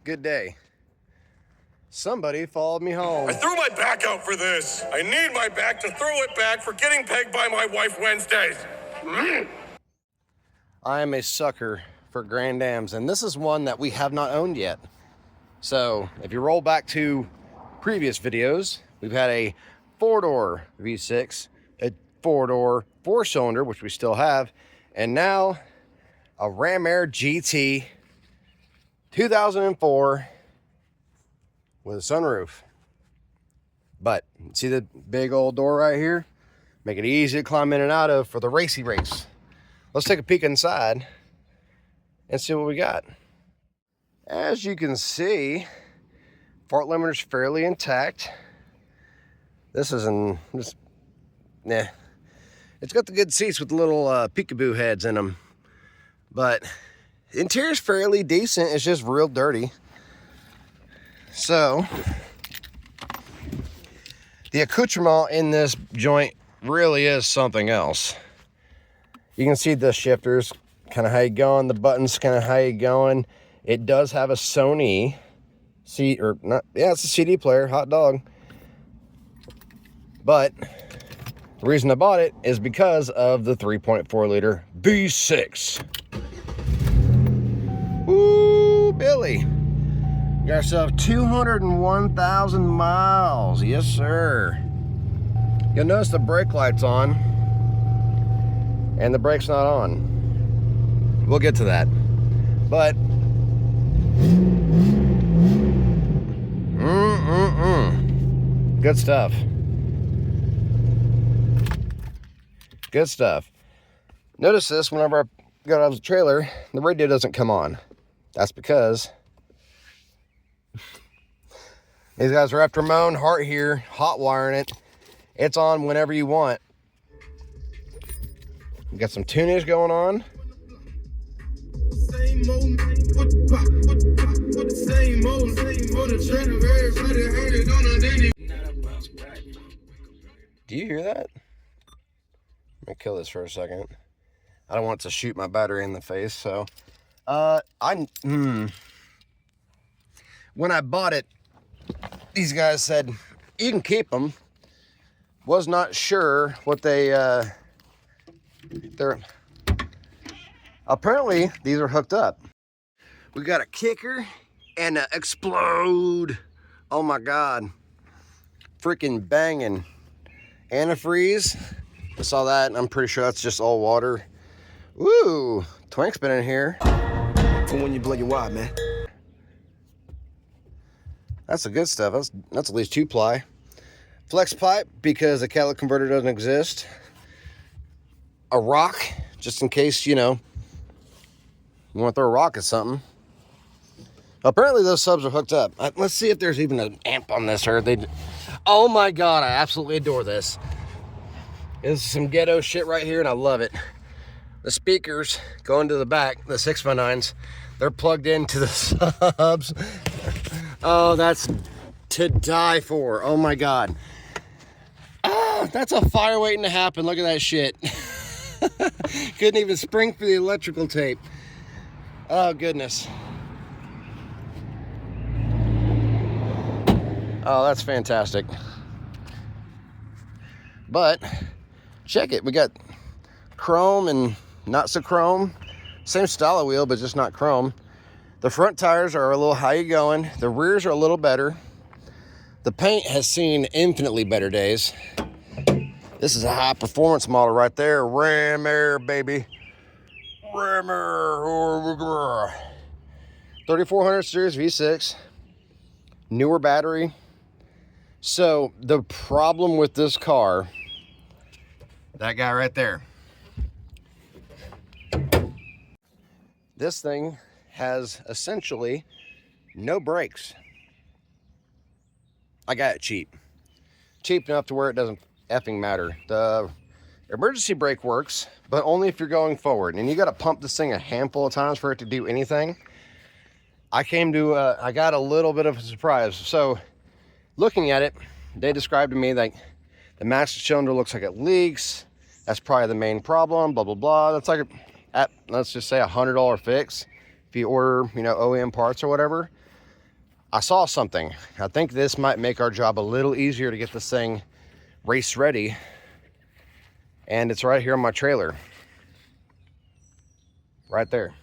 good day. Somebody followed me home. I threw my back out for this. I need my back to throw it back for getting pegged by my wife Wednesdays. I am a sucker for Grand Ams, and this is one that we have not owned yet. So if you roll back to previous videos, we've had a 4-door V6, a 4-door 4-cylinder, which we still have, and now a Ram Air GT 2004 with a sunroof. But see the big old door right here? Make it easy to climb in and out of for the racy race. Let's take a peek inside and see what we got. As you can see, fart limiter's fairly intact. This isn't just, nah. It's got the good seats with the little peekaboo heads in them. But the interior's fairly decent. It's just real dirty. So, the accoutrement in this joint really is something else. You can see the shifters, kind of how you going, the buttons, kind of how you going. It does have a Sony CD, or not, yeah, it's a CD player, hot dog. But the reason I bought it is because of the 3.4 liter V6. Ooh, Billy. Got ourselves 201,000 miles. Yes, sir. You'll notice the brake light's on and the brake's not on. We'll get to that. But good stuff. Good stuff. Notice this, whenever I got out of the trailer, the radio doesn't come on. That's because these guys are after my own heart here, hot wiring it. It's on whenever you want. We got some tunage going on. Do you hear that? Let me kill this for a second. I don't want to shoot my battery in the face, so when I bought it, these guys said you can keep them. Was not sure what they're apparently these are hooked up. We got a kicker and a explode. Oh my god, freaking banging. Antifreeze, I saw that and I'm pretty sure that's just all water. Ooh, Twink's been in here for when you blow your wad, man. That's the good stuff. That's at least 2-ply. Flex pipe, because the catalytic converter doesn't exist. A rock, just in case, you know, you want to throw a rock at something. Apparently those subs are hooked up. Let's see if there's even an amp on this. Or oh my god, I absolutely adore this. This is some ghetto shit right here, and I love it. The speakers go into the back, the 6x9s. They're plugged into the subs. Oh, that's to die for. Oh my god. Oh, that's a fire waiting to happen. Look at that shit. Couldn't even spring through the electrical tape. Oh goodness. Oh, that's fantastic. But check it. We got chrome and not so chrome. Same style of wheel, but just not chrome. The front tires are a little high going. The rears are a little better. The paint has seen infinitely better days. This is a high performance model right there. Ram Air, baby. Ram Air. 3400 series V6. Newer battery. So the problem with this car, that guy right there. This thing has essentially no brakes. I got it cheap. Cheap enough to where it doesn't effing matter. The emergency brake works, but only if you're going forward. And you got to pump this thing a handful of times for it to do anything. I got a little bit of a surprise. So looking at it, they described to me that the master cylinder looks like it leaks. That's probably the main problem, blah, blah, blah. That's like, let's just say $100 fix if you order, you know, OEM parts or whatever. I saw something. I think this might make our job a little easier to get this thing race ready. And it's right here on my trailer. Right there.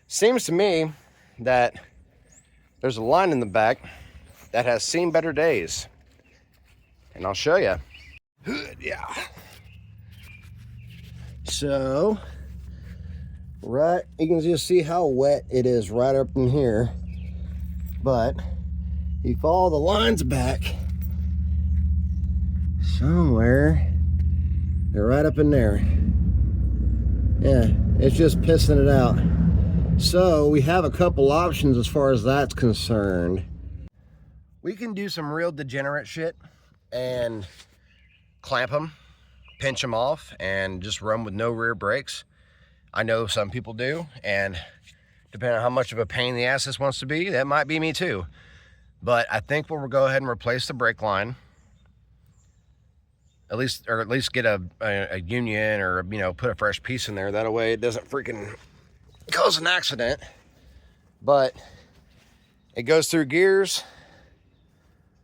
Seems to me that there's a line in the back that has seen better days. And I'll show you. Yeah. So, right, you can just see how wet it is right up in here. But you follow the lines back somewhere, they're right up in there. Yeah, it's just pissing it out. So we have a couple options as far as that's concerned. We can do some real degenerate shit and clamp them, pinch them off, and just run with no rear brakes. I know some people do, and depending on how much of a pain in the ass this wants to be, that might be me too. But I think we'll go ahead and replace the brake line. At least get a union, or, you know, put a fresh piece in there. That way it doesn't freaking cause an accident. But it goes through gears.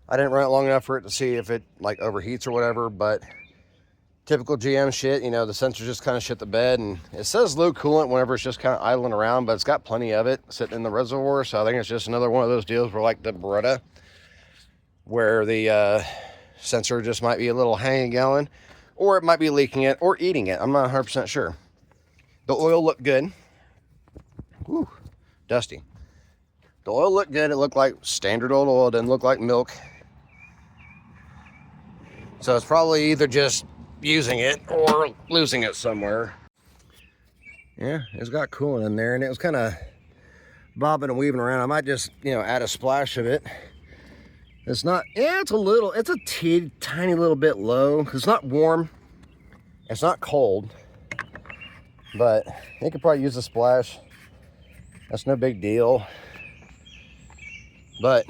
I didn't run it long enough for it to see if it like overheats or whatever, but typical GM shit, you know, the sensor just kind of shit the bed, and it says low coolant whenever it's just kind of idling around, but it's got plenty of it sitting in the reservoir. So I think it's just another one of those deals where, like the Beretta, where the sensor just might be a little hanging gallon, or it might be leaking it or eating it. I'm not 100% sure. The oil looked good. Whew, dusty. The oil looked good. It looked like standard old oil. It didn't look like milk. So it's probably either just using it or losing it somewhere. Yeah, it's got coolant in there, and it was kind of bobbing and weaving around. I might just, you know, add a splash of it. It's not, yeah, it's a tiny little bit low. It's not warm. It's not cold. But you could probably use a splash. That's no big deal. But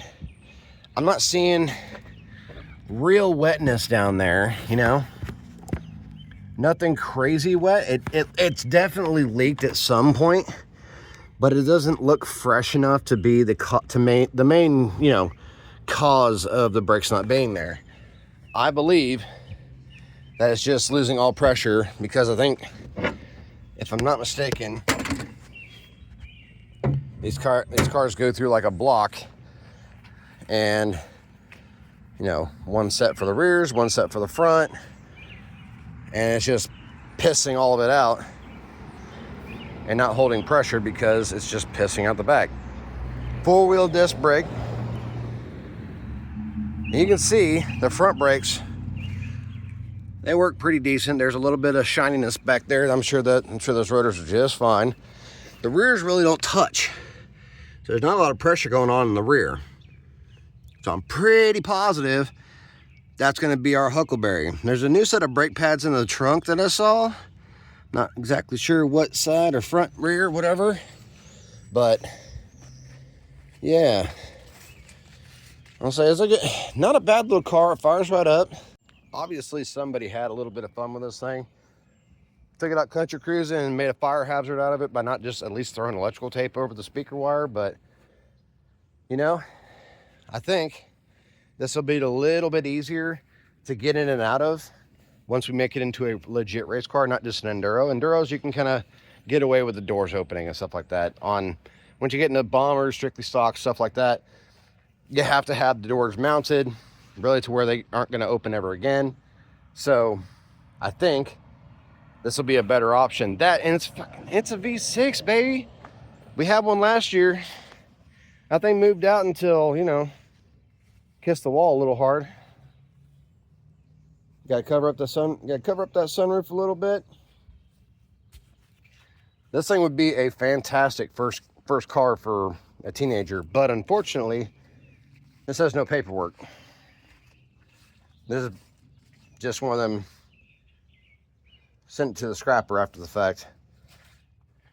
I'm not seeing real wetness down there, you know? Nothing crazy wet. It's definitely leaked at some point, but it doesn't look fresh enough to be the main, you know, cause of the brakes not being there. I believe that it's just losing all pressure, because I think, if I'm not mistaken, these cars go through like a block, and, you know, one set for the rears, one set for the front, and it's just pissing all of it out and not holding pressure because it's just pissing out the back. Four-wheel disc brake. You can see the front brakes, they work pretty decent. There's a little bit of shininess back there. I'm sure those rotors are just fine. The rears really don't touch, so there's not a lot of pressure going on in the rear. So I'm pretty positive that's going to be our Huckleberry. There's a new set of brake pads in the trunk that I saw. Not exactly sure what side or front, rear, whatever. But yeah, I'll say it's not a bad little car. It fires right up. Obviously, somebody had a little bit of fun with this thing. Took it out country cruising and made a fire hazard out of it by not just at least throwing electrical tape over the speaker wire. But, you know, I think this will be a little bit easier to get in and out of once we make it into a legit race car, not just an enduro. Enduros, you can kind of get away with the doors opening and stuff like that. Once you get into bombers, strictly stock, stuff like that, you have to have the doors mounted really to where they aren't going to open ever again. So I think this will be a better option. And it's a V6, baby. We had one last year. That thing moved out until, you know, kissed the wall a little hard. Got to cover up that sunroof a little bit. This thing would be a fantastic first car for a teenager, but unfortunately, this has no paperwork. This is just one of them, sent it to the scrapper after the fact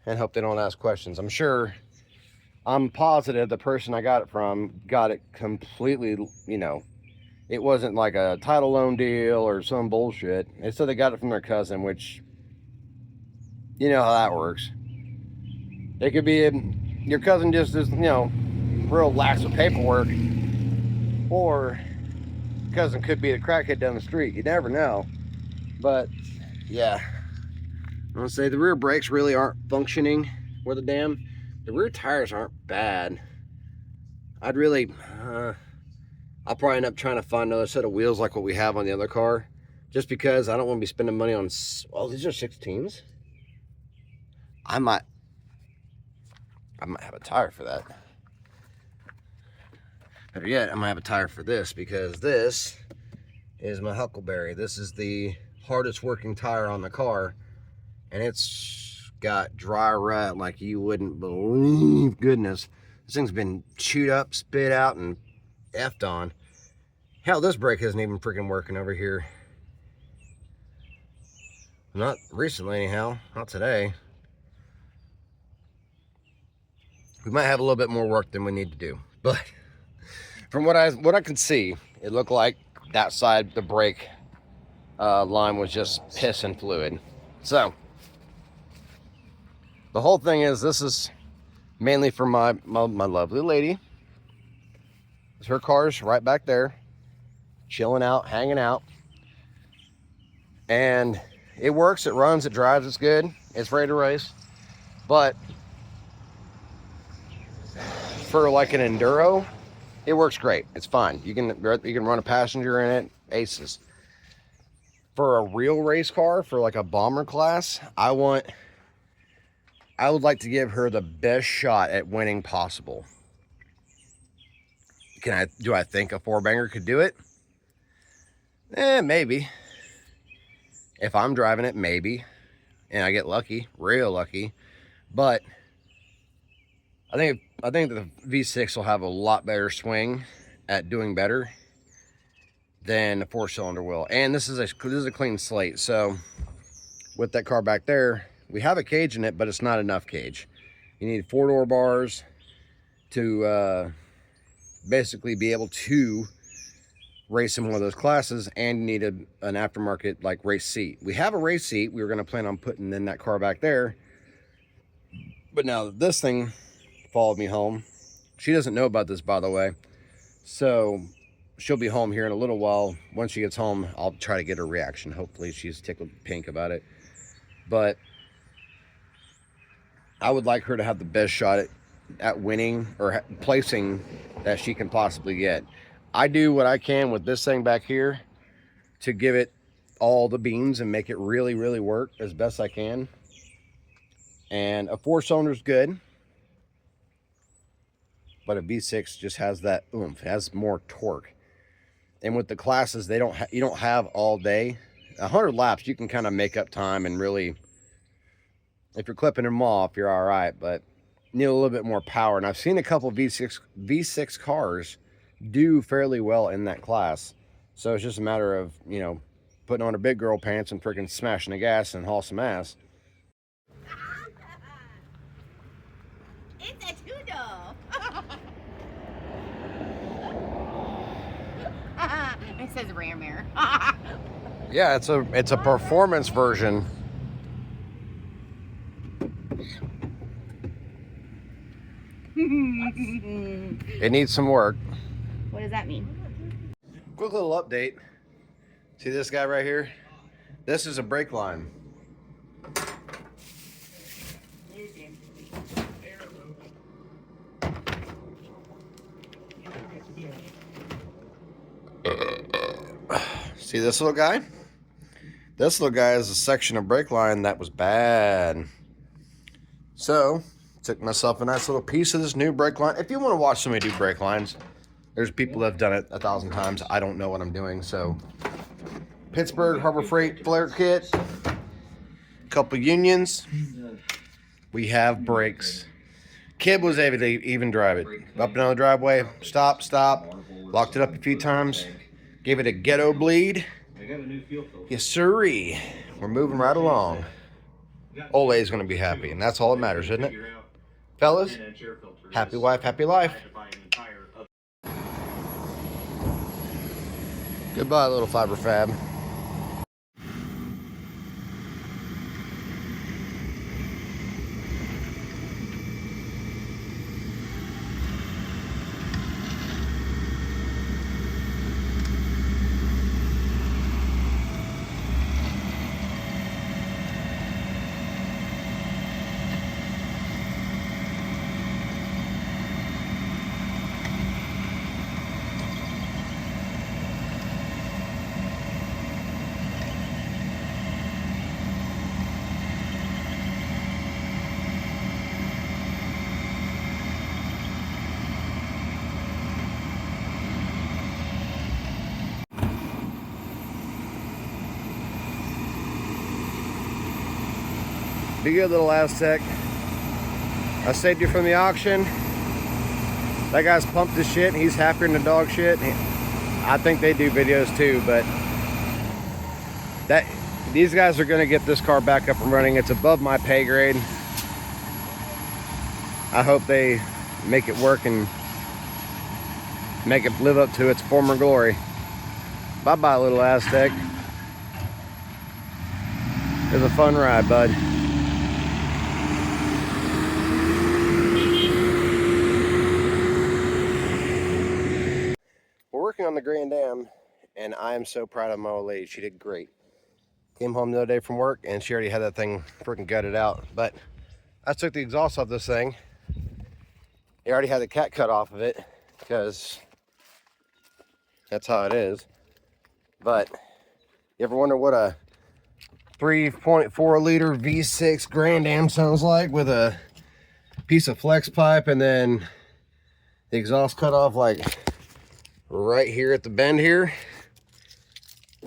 and hope they don't ask questions. I'm positive the person I got it from got it completely, you know, it wasn't like a title loan deal or some bullshit. They said they got it from their cousin, which, you know how that works. It could be your cousin just, you know, real lax with paperwork, or cousin could be the crackhead down the street. You never know. But yeah, I'm gonna say the rear brakes really aren't functioning worth a damn. The rear tires aren't bad. I'd really, I'll probably end up trying to find another set of wheels like what we have on the other car, just because I don't want to be spending money on. Oh, these are 16s. I might have a tire for that. Better yet, I might have a tire for this, because this is my Huckleberry. This is the hardest working tire on the car, and it's got dry rut like you wouldn't believe. Goodness, this thing's been chewed up, spit out, and effed on. Hell, this brake isn't even freaking working over here. Not recently anyhow, not today. We might have a little bit more work than we need to do, but from what I can see, it looked like that side, the brake line was just piss and fluid. So the whole thing is, this is mainly for my lovely lady. Her car's right back there, chilling out, hanging out, and it works, it runs, it drives, it's good, it's ready to race. But for like an enduro, it works great. It's fine. You can run a passenger in it, aces. For a real race car, for like a bomber class, I would like to give her the best shot at winning possible. Do I think a four-banger could do it? Maybe. If I'm driving it, maybe. And I get lucky, real lucky. But I think the V6 will have a lot better swing at doing better than a four-cylinder will. And this is a clean slate. So with that car back there, we have a cage in it, but it's not enough cage. You need 4-door bars to basically be able to race in one of those classes, and you need an aftermarket like race seat. We have a race seat we were going to plan on putting in that car back there, but now this thing followed me home. She doesn't know about this, by the way, so she'll be home here in a little while. Once she gets home, I'll try to get her reaction. Hopefully she's tickled pink about it, but I would like her to have the best shot at winning or placing that she can possibly get. I do what I can with this thing back here to give it all the beans and make it really, really work as best I can. And a 4-cylinder is good, but a V6 just has that oomph, has more torque. And with the classes, you don't have all day. 100 laps, you can kind of make up time, and really, if you're clipping them off, you're all right, but you need a little bit more power. And I've seen a couple V6 cars do fairly well in that class. So it's just a matter of, putting on her big girl pants and freaking smashing the gas and haul some ass. It's a Tudor. It says Ram Air. Yeah, it's a performance version. It needs some work. What does that mean? Quick little update. See this guy right here? This is a brake line. See this little guy? This little guy is a section of brake line that was bad. So, took myself a nice little piece of this new brake line. If you want to watch somebody do brake lines, there's people that have done it 1,000 times. I don't know what I'm doing, so. Pittsburgh Harbor Freight flare kit. Couple unions. We have brakes. Kid was able to even drive it. Up and down the driveway. Stop. Locked it up a few times. Gave it a ghetto bleed. Yes, sirree. We're moving right along. Ole's going to be happy, and that's all that matters, isn't it? Fellas, happy wife, happy life. Goodbye, little fiber fab. Be good, little Aztec. I saved you from the auction. That guy's pumped as shit. He's happier than the dog shit. I think they do videos too, but these guys are gonna get this car back up and running. It's above my pay grade. I hope they make it work and make it live up to its former glory. Bye-bye, little Aztec. It was a fun ride, bud. We're working on the Grand Dam, and I am so proud of my old lady. She did great. Came home the other day from work, and she already had that thing freaking gutted out. But I took the exhaust off this thing. It already had the cat cut off of it, because that's how it is. But you ever wonder what a 3.4 liter V6 Grand Am sounds like with a piece of flex pipe and then the exhaust cut off like right here at the bend here?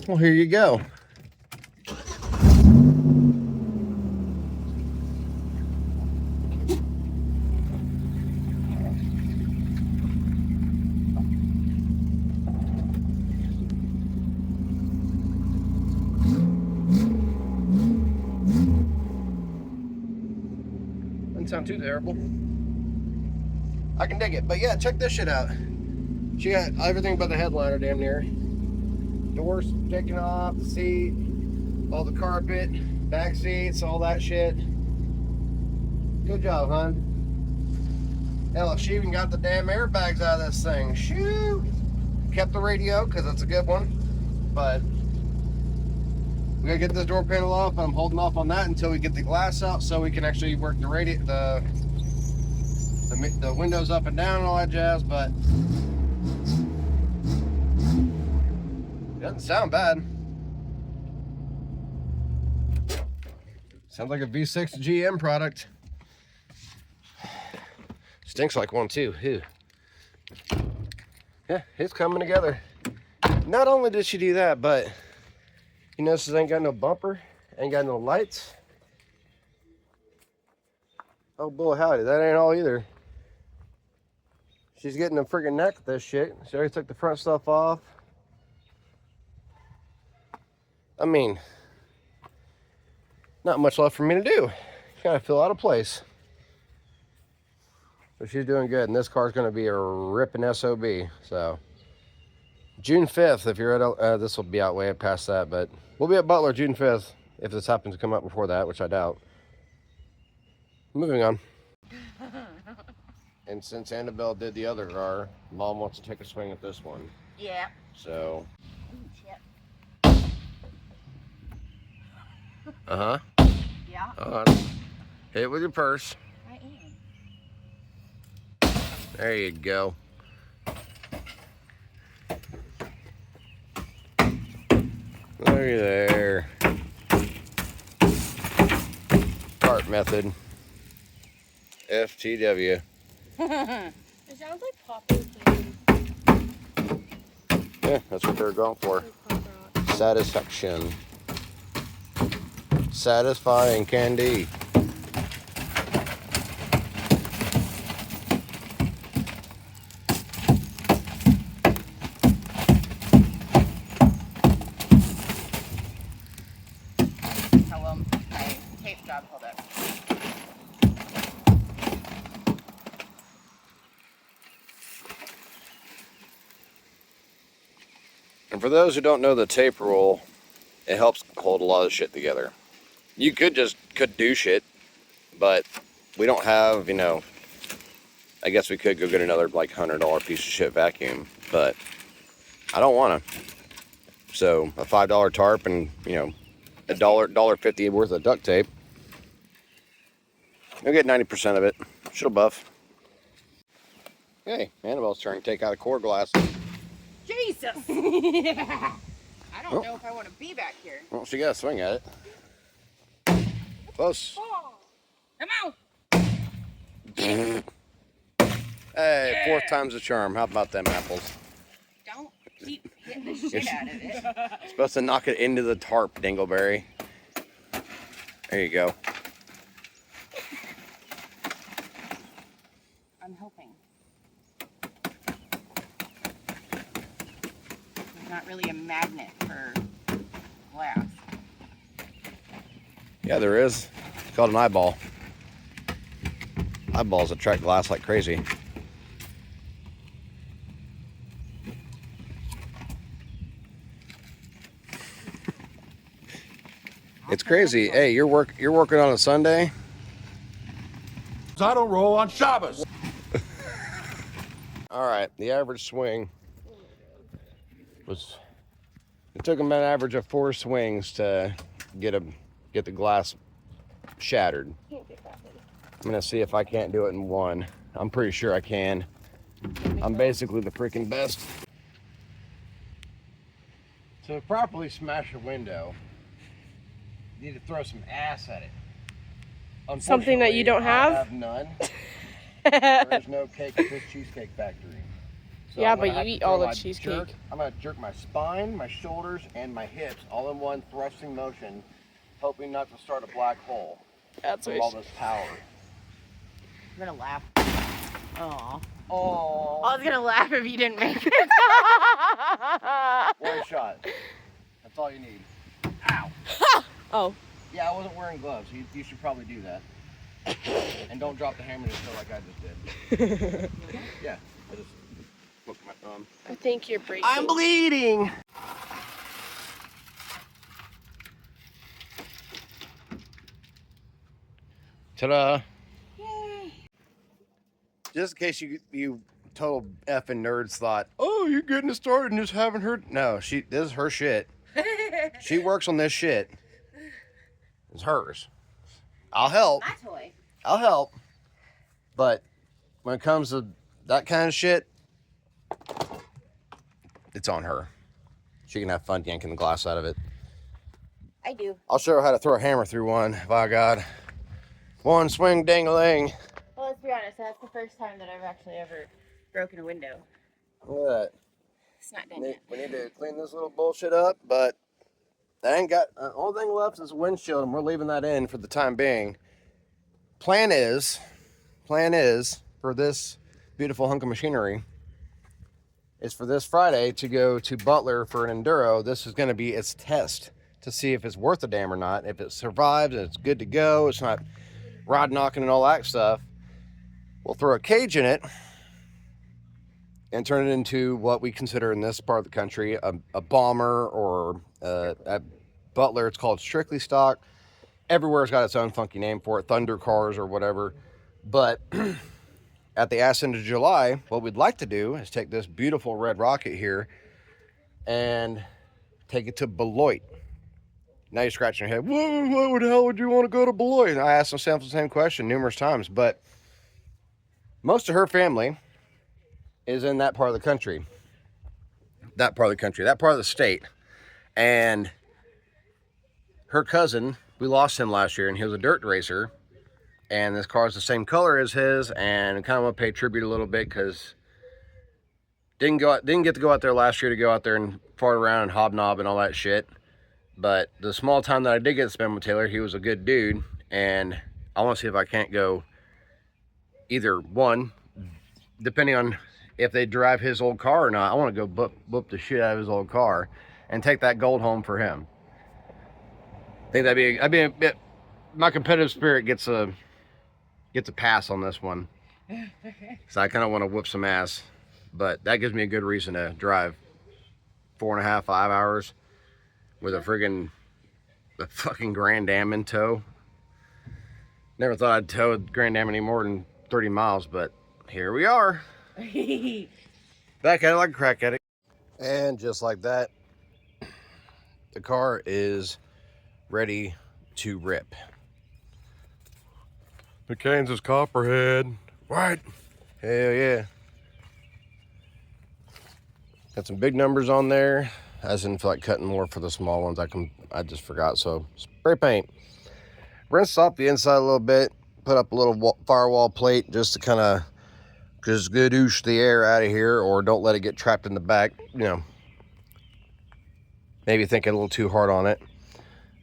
Well, here you go. Doesn't sound too terrible. I can dig it. But yeah, check this shit out. She got everything but the headliner damn near. Doors taken off, the seat, all the carpet, back seats, all that shit. Good job, hon. Hell, she even got the damn airbags out of this thing. Shoot! Kept the radio, because it's a good one. But we gotta get this door panel off. I'm holding off on that until we get the glass out so we can actually work the the windows up and down and all that jazz, but it doesn't sound bad. Sounds like a V6 GM product. Stinks like one too. Ew. Yeah, it's coming together. Not only did she do that, but you notice it ain't got no bumper, ain't got no lights. Oh boy, howdy, that ain't all either. She's getting a friggin' neck with this shit. She already took the front stuff off. I mean, not much left for me to do. Kind of feel out of place. But she's doing good, and this car's gonna be a ripping SOB, so. June 5th, if you're at, this will be out way past that, but we'll be at Butler June 5th, if this happens to come out before that, which I doubt. Moving on. And since Annabelle did the other car, Mom wants to take a swing at this one. Yeah. So. Shit. Uh-huh. Yeah. Hit it with your purse. I am. There you go. Look there. Cart method. FTW. It sounds like popping candy. Yeah, that's what they're going for. Satisfaction. Satisfying candy. How well my tape job held up. And for those who don't know the tape rule, it helps hold a lot of shit together. You could do shit, but we don't have, I guess we could go get another like $100 piece of shit vacuum, but I don't want to. So a $5 tarp and, $1.50 worth of duct tape. You'll get 90% of it. She'll buff. Hey, Annabelle's turn. Take out a core glass. Jesus! I don't know if I want to be back here. Well, she got to swing at it. Close. Come out! Hey, Yeah. Fourth time's a charm. How about them apples? Don't keep hitting the shit out of it. Supposed to knock it into the tarp, Dingleberry. There you go. not really a magnet for glass. Yeah, there is. It's called an eyeball. Eyeballs attract glass like crazy. It's crazy. Hey, you're working on a Sunday? I don't roll on Shabbos. All right, the average swing was, it took him an average of 4 swings to get the glass shattered. I'm gonna see if I can't do it in 1. I'm pretty sure I can. I'm basically the freaking best. To properly smash a window, you need to throw some ass at it. Something that you don't have? I have none. There's no cake at this Cheesecake Factory. So Yeah, I'm gonna but have you to eat throw all the my cheesecake. I'm gonna jerk my spine, my shoulders, and my hips all in one thrusting motion, hoping not to start a black hole That's from what all this power. I'm gonna laugh. Aw. Oh, I was gonna laugh if you didn't make it. one shot. That's all you need. Ow. Oh. Yeah, I wasn't wearing gloves. You should probably do that. And don't drop the hammer just like I just did. Yeah, I just looked at my thumb. I think you're breaking. I'm bleeding. Ta-da. Just in case you total effing nerds thought, oh, you're getting it started and just haven't heard. No, this is her shit. She works on this shit. It's hers. I'll help. My toy. I'll help. But when it comes to that kind of shit, it's on her. She can have fun yanking the glass out of it. I do. I'll show her how to throw a hammer through one, by God. One swing ding-a-ling. Well, let's be honest. That's the first time that I've actually ever broken a window. Look at that. It's not done yet. We need to clean this little bullshit up, but that ain't got, the only thing left is a windshield, and we're leaving that in for the time being. Plan is for this beautiful hunk of machinery is for this Friday to go to Butler for an enduro. This is going to be its test to see if it's worth a damn or not. If it survives and it's good to go, it's not rod knocking and all that stuff, we'll throw a cage in it and turn it into what we consider in this part of the country a bomber, or at Butler it's called strictly stock. Everywhere's got its own funky name for it, Thunder Cars or whatever. But at the ass end of July, what we'd like to do is take this beautiful red rocket here and take it to Beloit. Now you're scratching your head. What the hell would you want to go to Beloit? And I asked myself the same question numerous times, but most of her family is in that part of the country. That part of the state. And her cousin, we lost him last year, and he was a dirt racer. And this car is the same color as his, and I kind of want to pay tribute a little bit because didn't get to go out there last year to go out there and fart around and hobnob and all that shit. But the small time that I did get to spend with Taylor, he was a good dude, and I want to see if I can't go either one, depending on if they drive his old car or not. I want to go boop the shit out of his old car and take that gold home for him. I think that'd be a bit. My competitive spirit gets a pass on this one, so I kind of want to whoop some ass. But that gives me a good reason to drive 4.5, 5 hours with a fucking Grand Am in tow. Never thought I'd tow a Grand Am any more than 30 miles, but here we are. Back at it like a crack addict. And just like that, the car is ready to rip. The Kansas Copperhead. What? Hell yeah. Got some big numbers on there. I just didn't feel like cutting more for the small ones. I just forgot. So spray paint. Rinse off the inside a little bit. Put up a little firewall plate just to kind of just gadoosh the air out of here, or don't let it get trapped in the back. You know, maybe thinking a little too hard on it.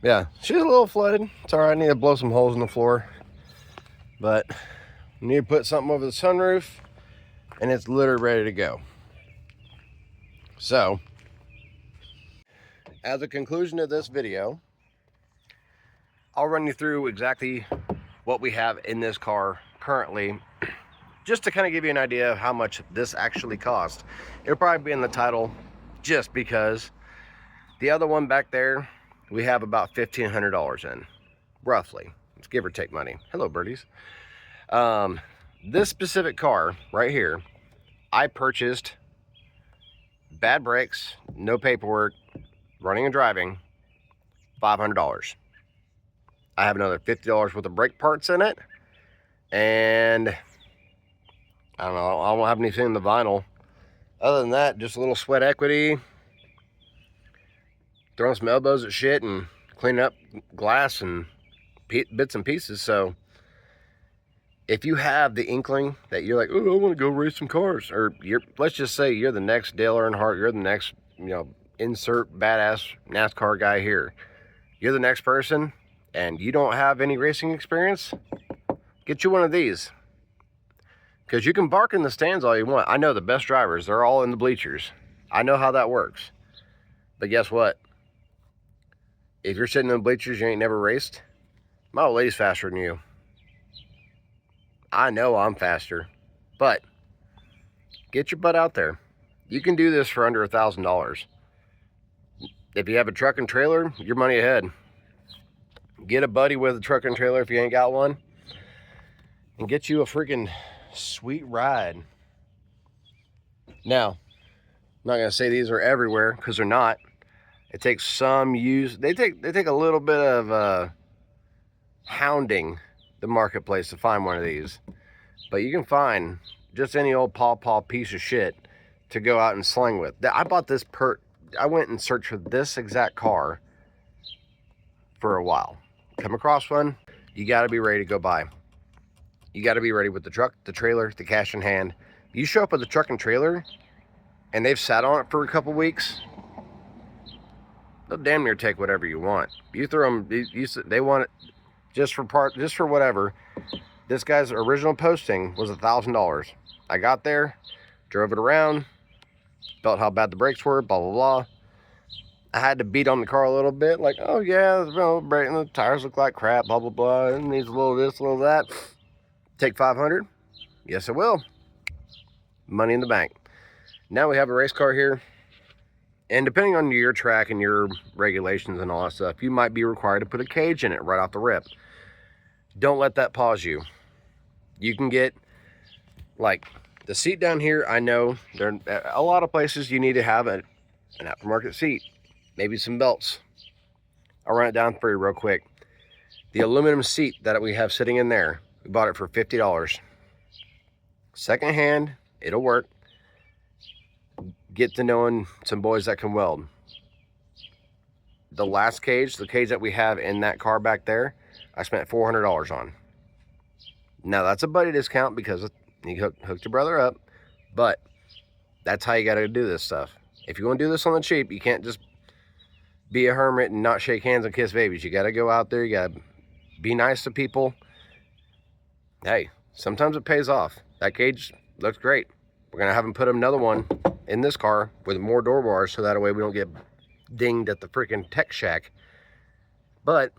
Yeah, she's a little flooded. It's all right. I need to blow some holes in the floor. But we need to put something over the sunroof, and it's literally ready to go. So, as a conclusion of this video, I'll run you through exactly what we have in this car currently, just to kind of give you an idea of how much this actually cost. It'll probably be in the title, just because the other one back there, we have about $1,500 in, roughly. It's give or take money. Hello, birdies. This specific car right here, I purchased, bad brakes, no paperwork, running and driving, $500. I have another $50 worth of brake parts in it, and I don't know, I don't have anything in the vinyl. Other than that, just a little sweat equity, throwing some elbows at shit and cleaning up glass and bits and pieces. So if you have the inkling that you're like, oh, I want to go race some cars, or let's just say you're the next Dale Earnhardt, you're the next, insert badass NASCAR guy here, you're the next person, and you don't have any racing experience, get you one of these. Because you can bark in the stands all you want. I know the best drivers, they're all in the bleachers. I know how that works. But guess what? If you're sitting in the bleachers, you ain't never raced, my old lady's faster than you. I know I'm faster, but get your butt out there. You can do this for under $1,000. If you have a truck and trailer, you're money ahead. Get a buddy with a truck and trailer if you ain't got one, and get you a freaking sweet ride. Now, I'm not gonna say these are everywhere, because they're not. It takes some use. They take a little bit of hounding the marketplace to find one of these, but you can find just any old paw piece of shit to go out and sling with. I bought this I went and searched for this exact car for a while. Come across one, you got to be ready to go buy. You got to be ready with the truck, the trailer, the cash in hand. You show up with the truck and trailer and they've sat on it for a couple weeks, they'll damn near take whatever you want. You throw them, they want it just for whatever. This guy's original posting was $1,000. I got there, drove it around, felt how bad the brakes were, blah, blah, blah. I had to beat on the car a little bit, like, oh yeah, the tires look like crap, blah, blah, blah. It needs a little this, a little that. Take $500? Yes, it will. Money in the bank. Now we have a race car here. And depending on your track and your regulations and all that stuff, you might be required to put a cage in it right off the rip. Don't let that pause you. You can get, like, the seat down here. I know there are a lot of places you need to have an aftermarket seat. Maybe some belts. I'll run it down for you real quick. The aluminum seat that we have sitting in there, we bought it for $50. Second hand, it'll work. Get to knowing some boys that can weld. The last cage, the cage that we have in that car back there, I spent $400 on. Now that's a buddy discount because you hooked your brother up, but that's how you got to do this stuff. If you want to do this on the cheap, you can't just be a hermit and not shake hands and kiss babies. You got to go out there, you got to be nice to people. Hey, sometimes it pays off. That cage looks great. We're going to have him put another one in this car with more door bars, so that way we don't get dinged at the freaking tech shack. But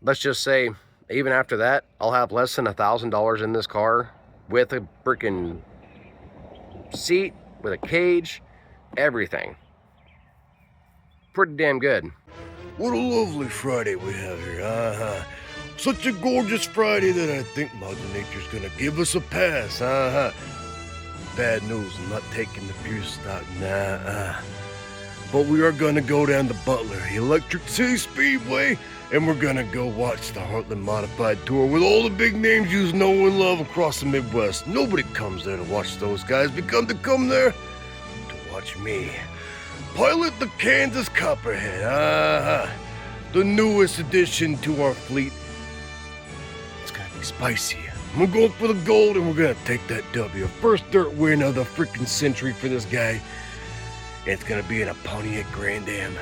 let's just say, even after that, I'll have less than $1,000 in this car with a freaking seat, with a cage, everything. Pretty damn good. What a lovely Friday we have here, Such a gorgeous Friday that I think Mother Nature's gonna give us a pass, Bad news, I'm not taking the beer stock, But we are gonna go down to Butler, Electric City Speedway, and we're gonna go watch the Heartland Modified Tour with all the big names you know and love across the Midwest. Nobody comes there to watch those guys, because to come there to watch me pilot the Kansas Copperhead, the newest addition to our fleet. It's gonna be spicy. We're going for the gold, and we're gonna take that W. First dirt win of the freaking century for this guy. And it's gonna be in a Pontiac Grand Am.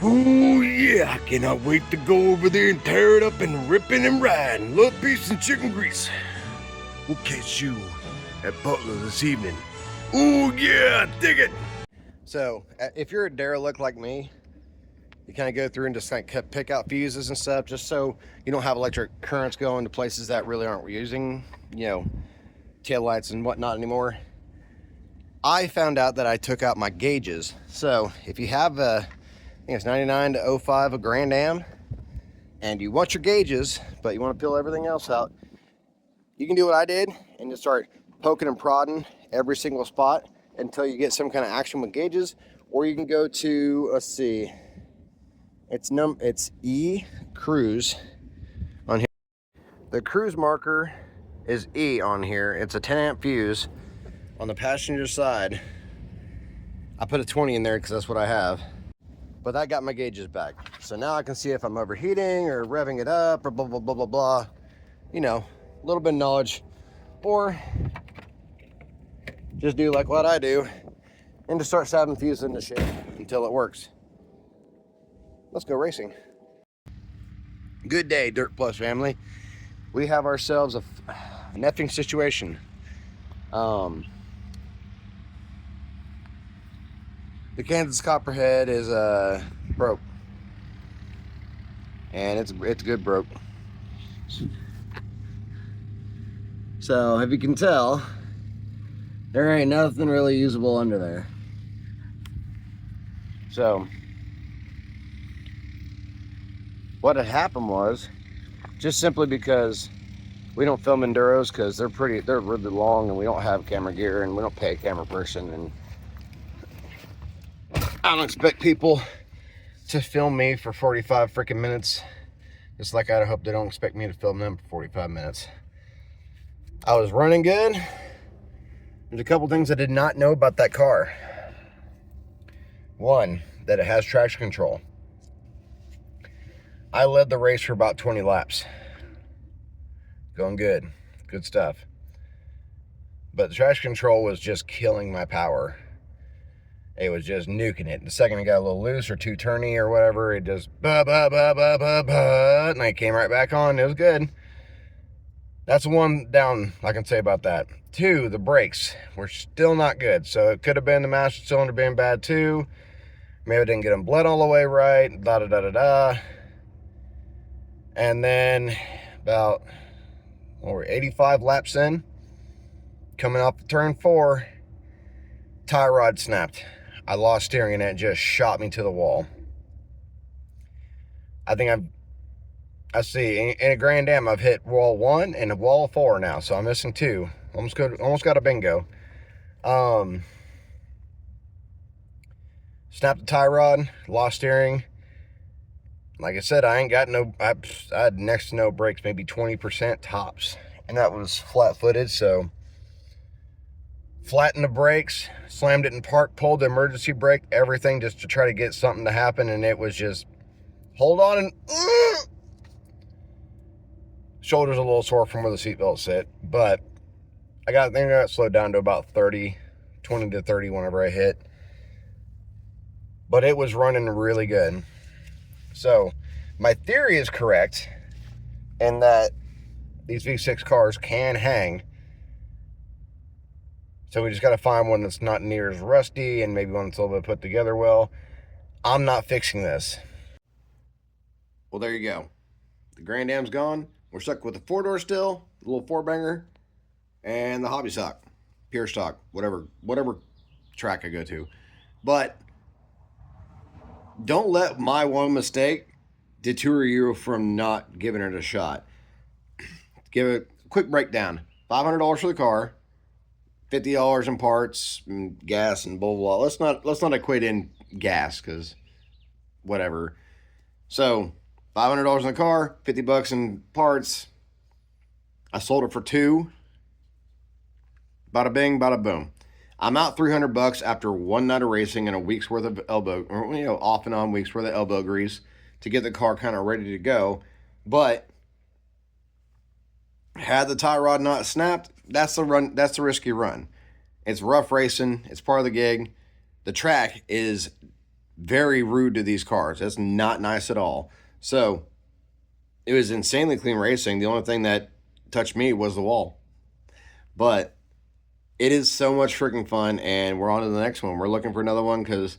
Ooh yeah, I cannot wait to go over there and tear it up and ripping and riding. Love, peace, and chicken grease. We'll catch you at Butler this evening. Ooh yeah, dig it. So if you're a derelict like me, you kind of go through and just like pick out fuses and stuff, just so you don't have electric currents going to places that really aren't using, taillights and whatnot anymore. I found out that I took out my gauges. So if you have I think it's 99 to 05 a Grand Am, and you want your gauges, but you want to peel everything else out, you can do what I did and just start poking and prodding every single spot until you get some kind of action with gauges. Or you can go to, let's see, it's E cruise on here. The cruise marker is E on here. It's a 10 amp fuse on the passenger side. I put a 20 in there because that's what I have. But that got my gauges back. So now I can see if I'm overheating or revving it up or blah, blah, blah, blah, blah. A little bit of knowledge. Or just do like what I do and just start stabbing fuses into shit until it works. Let's go racing. Good day, Dirt Plus family. We have ourselves an effing situation. The Kansas Copperhead is broke, and it's good broke. So if you can tell, there ain't nothing really usable under there. So what had happened was, just simply because we don't film enduros because they're really long and we don't have camera gear and we don't pay a camera person, and I don't expect people to film me for 45 freaking minutes, just like I hope they don't expect me to film them for 45 minutes. I was running good. There's a couple things I did not know about that car. One, that it has traction control. I led the race for about 20 laps. Going good. Good stuff. But the traction control was just killing my power. It was just nuking it. The second it got a little loose or too turny or whatever, it just and I came right back on. It was good. That's one down I can say about that. Two, the brakes were still not good. So it could have been the master cylinder being bad too. Maybe I didn't get them bled all the way right. Da da da da da. And then about 85 laps in, coming off the turn 4, tie rod snapped. I lost steering and it just shot me to the wall. I think I see in a Grand Am I've hit wall 1 and wall 4 now, so I'm missing 2. Almost got a bingo. Snapped the tie rod, lost steering. Like I said, I had next to no brakes, maybe 20% tops. And that was flat-footed, so flattened the brakes, slammed it in park, pulled the emergency brake, everything just to try to get something to happen, and it was just, hold on, and shoulder's a little sore from where the seatbelt sit, but I got slowed down to about 20 to 30 whenever I hit. But it was running really good. So my theory is correct in that these V6 cars can hang. So we just got to find one that's not near as rusty and maybe one that's a little bit put together well. I'm not fixing this. Well, there you go. The Grand Am's gone. We're stuck with the 4-door still, the little 4-banger, and the hobby stock, pure stock, whatever track I go to. But don't let my one mistake deter you from not giving it a shot. Give it a quick breakdown. $500 for the car, $50 in parts and gas and blah blah blah. Let's not equate in gas because whatever. So $500 in the car, $50 in parts. I sold it for $2. Bada bing, bada boom. I'm out $300 after one night of racing and a week's worth of off and on weeks worth of elbow grease to get the car kind of ready to go. But had the tie rod not snapped, that's the run. That's the risky run. It's rough racing. It's part of the gig. The track is very rude to these cars. It's not nice at all. So it was insanely clean racing. The only thing that touched me was the wall. But It is so much freaking fun, and we're on to the next one. We're looking for another one because,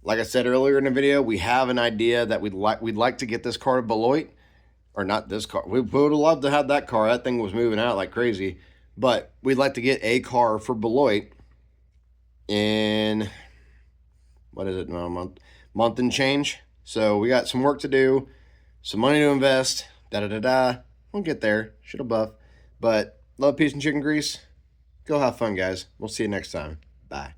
like I said earlier in the video, we have an idea that we'd like to get this car to Beloit, or not this car. We would have loved to have that car. That thing was moving out like crazy, but we'd like to get a car for Beloit in, what is it now, month and change. So we got some work to do, some money to invest, we'll get there, shit'll buff. But love, peace, and chicken grease. Go have fun, guys. We'll see you next time. Bye.